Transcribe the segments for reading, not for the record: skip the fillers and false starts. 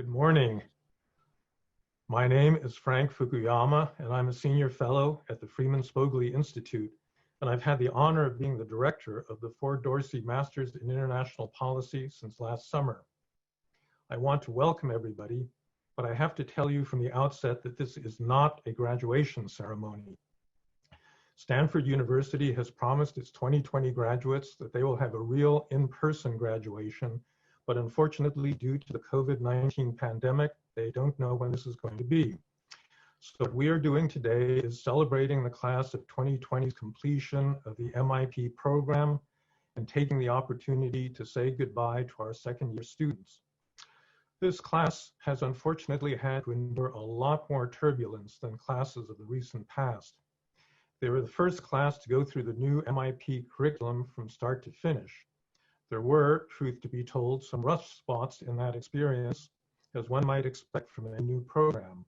Good morning. My name is Frank Fukuyama, and I'm a senior fellow at the Freeman Spogli Institute, and I've had the honor of being the director of the Ford Dorsey Masters in International Policy since last summer. I want to welcome everybody, but I have to tell you from the outset that this is not a graduation ceremony. Stanford University has promised its 2020 graduates that they will have a real in-person graduation, but unfortunately, due to the COVID-19 pandemic, they don't know when this is going to be. So what we are doing today is celebrating the class of 2020's completion of the MIP program and taking the opportunity to say goodbye to our second-year students. This class has unfortunately had to endure a lot more turbulence than classes of the recent past. They were the first class to go through the new MIP curriculum from start to finish. There were, truth to be told, some rough spots in that experience, as one might expect from a new program.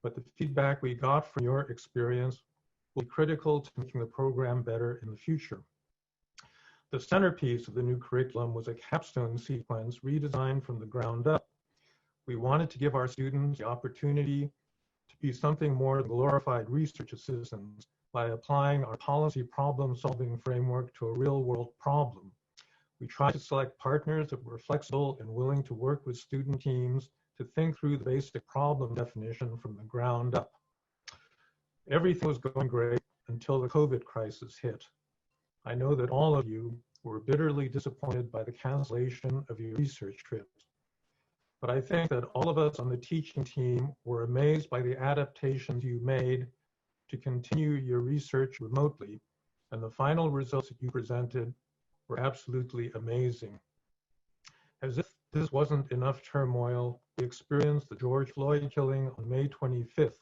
But the feedback we got from your experience will be critical to making the program better in the future. The centerpiece of the new curriculum was a capstone sequence redesigned from the ground up. We wanted to give our students the opportunity to be something more than glorified research assistants by applying our policy problem-solving framework to a real-world problem. We tried to select partners that were flexible and willing to work with student teams to think through the basic problem definition from the ground up. Everything was going great until the COVID crisis hit. I know that all of you were bitterly disappointed by the cancellation of your research trips. But I think that all of us on the teaching team were amazed by the adaptations you made to continue your research remotely, and the final results that you presented were absolutely amazing. As if this wasn't enough turmoil, we experienced the George Floyd killing on May 25th,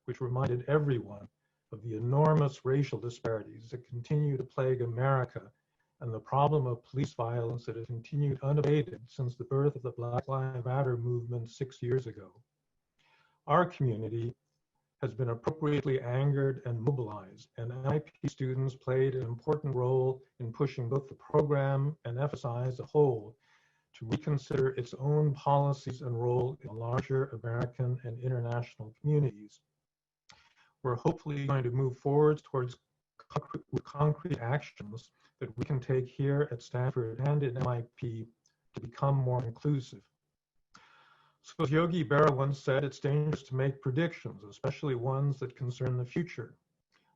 which reminded everyone of the enormous racial disparities that continue to plague America and the problem of police violence that has continued unabated since the birth of the Black Lives Matter movement 6 years ago. Our community has been appropriately angered and mobilized, and MIP students played an important role in pushing both the program and FSI as a whole to reconsider its own policies and role in larger American and international communities. We're hopefully going to move forward towards concrete actions that we can take here at Stanford and in MIP to become more inclusive. So as Yogi Berra once said, it's dangerous to make predictions, especially ones that concern the future.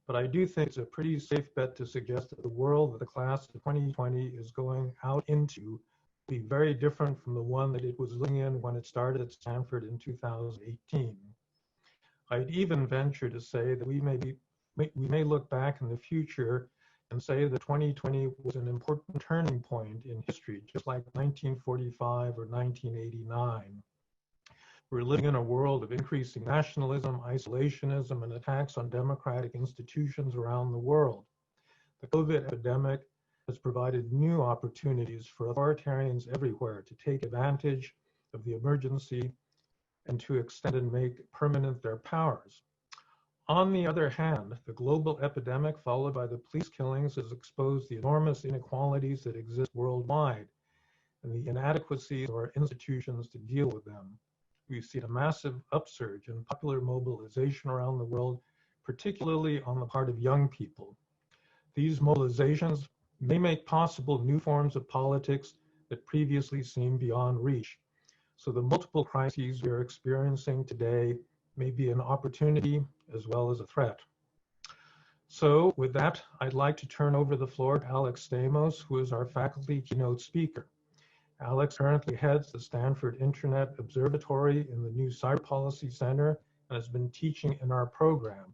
But I do think it's a pretty safe bet to suggest that the world that the class of 2020 is going out into will be very different from the one that it was living in when it started at Stanford in 2018. I'd even venture to say that we may look back in the future and say that 2020 was an important turning point in history, just like 1945 or 1989. We're living in a world of increasing nationalism, isolationism, and attacks on democratic institutions around the world. The COVID epidemic has provided new opportunities for authoritarians everywhere to take advantage of the emergency and to extend and make permanent their powers. On the other hand, the global epidemic followed by the police killings has exposed the enormous inequalities that exist worldwide and the inadequacies of our institutions to deal with them. We've seen a massive upsurge in popular mobilization around the world, particularly on the part of young people. These mobilizations may make possible new forms of politics that previously seemed beyond reach. So the multiple crises we are experiencing today may be an opportunity as well as a threat. So with that, I'd like to turn over the floor to Alex Stamos, who is our faculty keynote speaker. Alex currently heads the Stanford Internet Observatory in the new Cyber Policy Center and has been teaching in our program.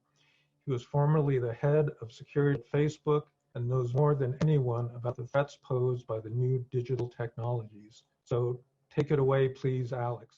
He was formerly the head of security at Facebook and knows more than anyone about the threats posed by the new digital technologies. So take it away, please, Alex.